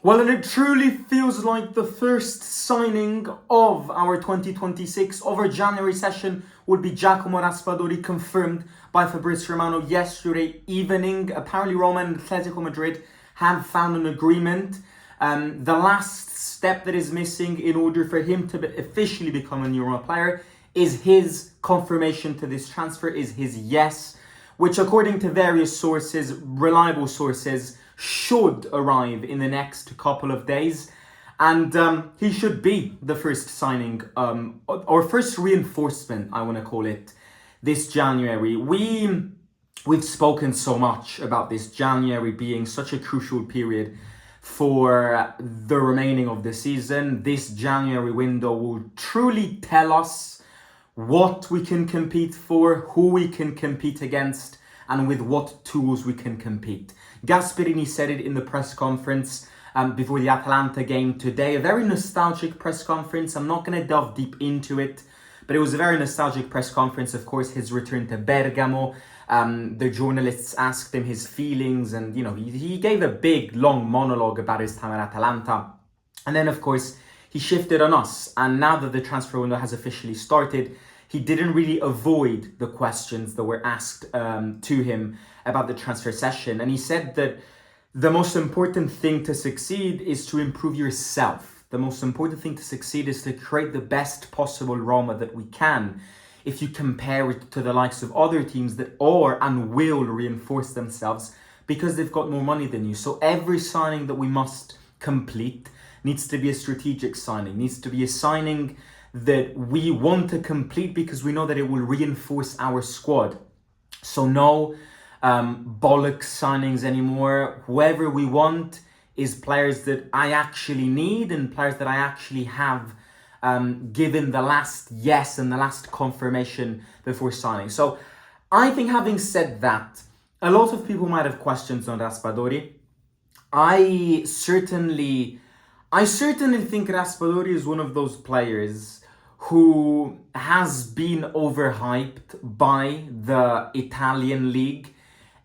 Well, and it truly feels like the first signing of our 2026, of our January session, would be Giacomo Raspadori, confirmed by Fabrizio Romano yesterday evening. Apparently, Roma and Atletico Madrid have found an agreement. The last step that is missing in order for him to officially become a new Roma player is his confirmation to this transfer, is his yes, which according to various sources, reliable sources, should arrive in the next couple of days. And he should be the first signing, or first reinforcement, I want to call it, this January. We've spoken so much about this January being such a crucial period for the remaining of the season. This January window will truly tell us what we can compete for, who we can compete against, and with what tools we can compete. Gasperini said it in the press conference before the Atalanta game today. A very nostalgic press conference. I'm not going to delve deep into it, but it was a very nostalgic press conference. Of course, his return to Bergamo. The journalists asked him his feelings, and he gave a big, long monologue about his time at Atalanta. And then, of course, he shifted on us. And now that the transfer window has officially started, he didn't really avoid the questions that were asked to him about the transfer session. And he said that the most important thing to succeed is to improve yourself. The most important thing to succeed is to create the best possible Roma that we can. If you compare it to the likes of other teams that are and will reinforce themselves because they've got more money than you. So every signing that we must complete needs to be a strategic signing, needs to be a signing that we want to complete because we know that it will reinforce our squad. So no bollocks signings anymore. Whoever we want is players that I actually need and players that I actually have given the last yes and the last confirmation before signing. So I think, having said that, a lot of people might have questions on Raspadori. I certainly think Raspadori is one of those players who has been overhyped by the Italian league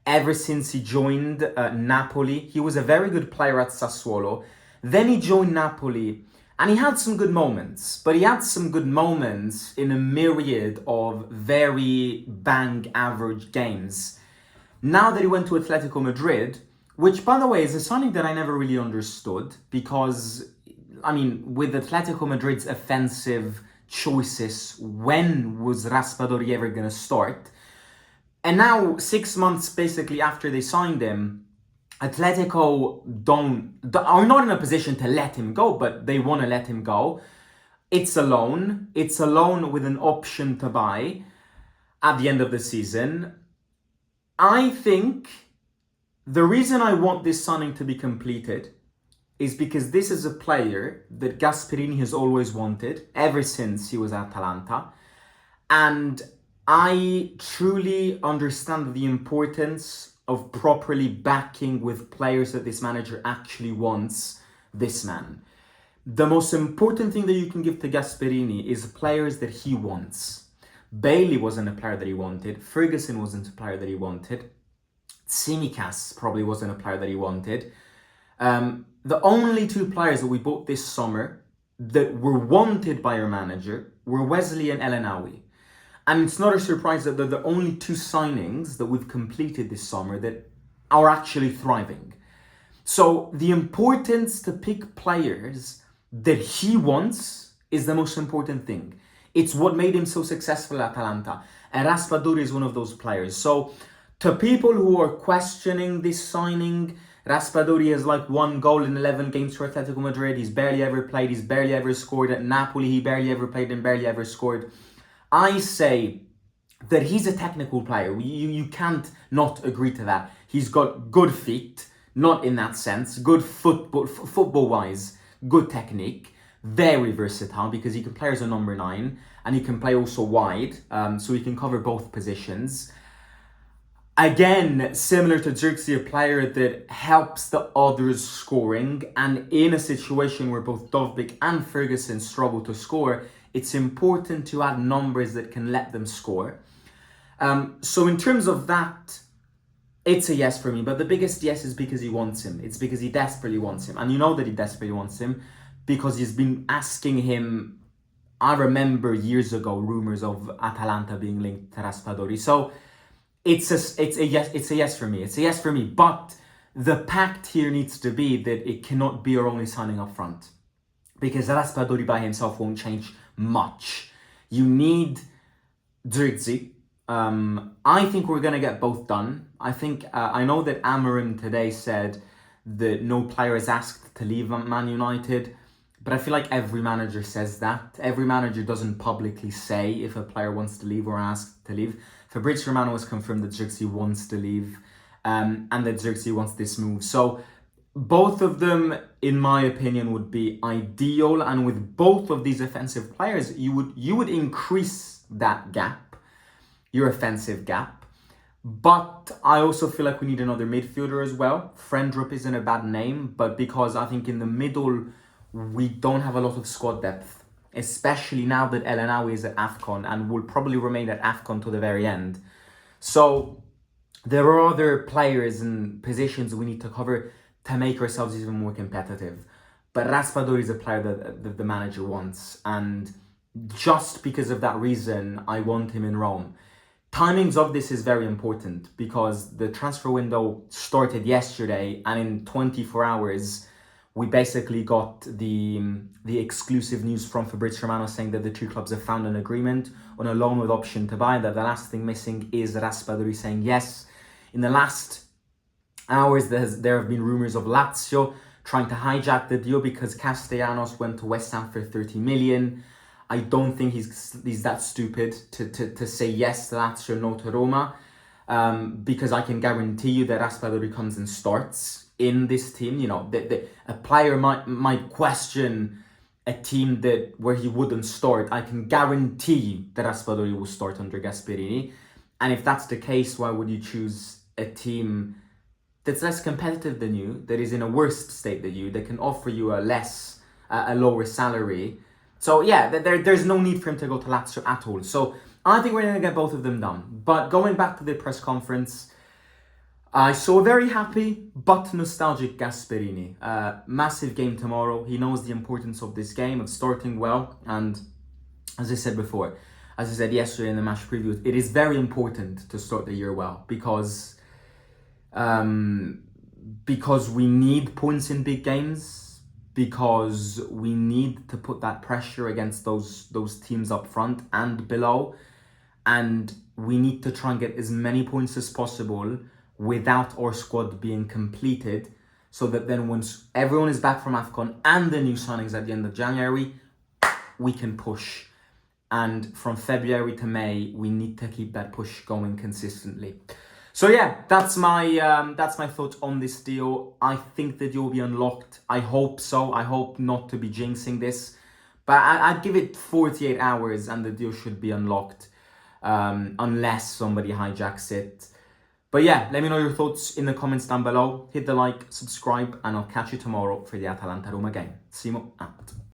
ever since he joined Napoli. He was a very good player at Sassuolo. Then he joined Napoli and he had some good moments, but he had some good moments in a myriad of very bang average games. Now that he went to Atletico Madrid, which, by the way, is a signing that I never really understood because, with Atletico Madrid's offensive choices, when was Raspadori ever going to start? And now, 6 months basically after they signed him, Atletico are not in a position to let him go, but they want to let him go. It's a loan. It's a loan with an option to buy at the end of the season. I think the reason I want this signing to be completed is because this is a player that Gasperini has always wanted ever since he was at Atalanta. And I truly understand the importance of properly backing with players that this manager actually wants this man. The most important thing that you can give to Gasperini is players that he wants. Bailey wasn't a player that he wanted. Ferguson wasn't a player that he wanted. Tsimikas probably wasn't a player that he wanted. The only two players that we bought this summer that were wanted by our manager were Wesley and Elanawi. And it's not a surprise that they're the only two signings that we've completed this summer that are actually thriving. So the importance to pick players that he wants is the most important thing. It's what made him so successful at Atalanta. And Raspadori is one of those players. So to people who are questioning this signing, Raspadori has like 1 goal in 11 games for Atletico Madrid. He's barely ever played. He's barely ever scored. At Napoli, he barely ever played and barely ever scored. I say that he's a technical player. You can't not agree to that. He's got good feet, not in that sense. Good football-wise, good technique. Very versatile because he can play as a number 9 and he can play also wide. So he can cover both positions. Again, similar to Xerxes, a player that helps the others scoring, and in a situation where both Dovbyk and Ferguson struggle to score, it's important to add numbers that can let them score. So in terms of that, It's a yes for me, but the biggest yes is because he wants him. It's because he desperately wants him. And you know that he desperately wants him because he's been asking him. I remember years ago rumors of Atalanta being linked to Raspadori. So it's a yes, it's a yes for me. It's a yes for me. But the pact here needs to be that it cannot be our only signing up front. Because Raspadori by himself won't change much. You need Dzirkzee. I think we're gonna get both done. I think I know that Amorim today said that no player is asked to leave Man United, but I feel like every manager says that. Every manager doesn't publicly say if a player wants to leave or asked to leave. Fabrizio Romano has confirmed that Dzirkzee wants to leave, and that Dzirkzee wants this move. So both of them, in my opinion, would be ideal. And with both of these offensive players, you would increase that gap, your offensive gap. But I also feel like we need another midfielder as well. Frendrup isn't a bad name, but because I think in the middle, we don't have a lot of squad depth, especially now that El Enawi is at AFCON and will probably remain at AFCON to the very end. So there are other players and positions we need to cover to make ourselves even more competitive. But Raspadori is a player that the manager wants. And just because of that reason, I want him in Rome. Timings of this is very important because the transfer window started yesterday, and in 24 hours, we basically got the exclusive news from Fabrizio Romano saying that the two clubs have found an agreement on a loan with option to buy. That the last thing missing is Raspadori saying yes. In the last hours, there have been rumors of Lazio trying to hijack the deal because Castellanos went to West Ham for 30 million. I don't think he's that stupid to say yes to Lazio, no to Roma, because I can guarantee you that Raspadori comes and starts in this team. You know, a player might question a team where he wouldn't start. I can guarantee you that Raspadori will start under Gasperini. And if that's the case, why would you choose a team that's less competitive than you, that is in a worse state than you, that can offer you a lower salary? So yeah, there's no need for him to go to Lazio at all. So I think we're going to get both of them done. But going back to the press conference, I saw a very happy but nostalgic Gasperini. Massive game tomorrow. He knows the importance of this game, of starting well. And as I said before, as I said yesterday in the match preview, it is very important to start the year well because we need points in big games, because we need to put that pressure against those teams up front and below, and we need to try and get as many points as possible without our squad being completed, so that then once everyone is back from AFCON and the new signings at the end of January, we can push. And from February to May, we need to keep that push going consistently. So yeah, that's my thoughts on this deal. I think the deal will be unlocked. I hope so. I hope not to be jinxing this, but I'd give it 48 hours and the deal should be unlocked, unless somebody hijacks it. But yeah, let me know your thoughts in the comments down below. Hit the like, subscribe, and I'll catch you tomorrow for the Atalanta Roma game. Simo out.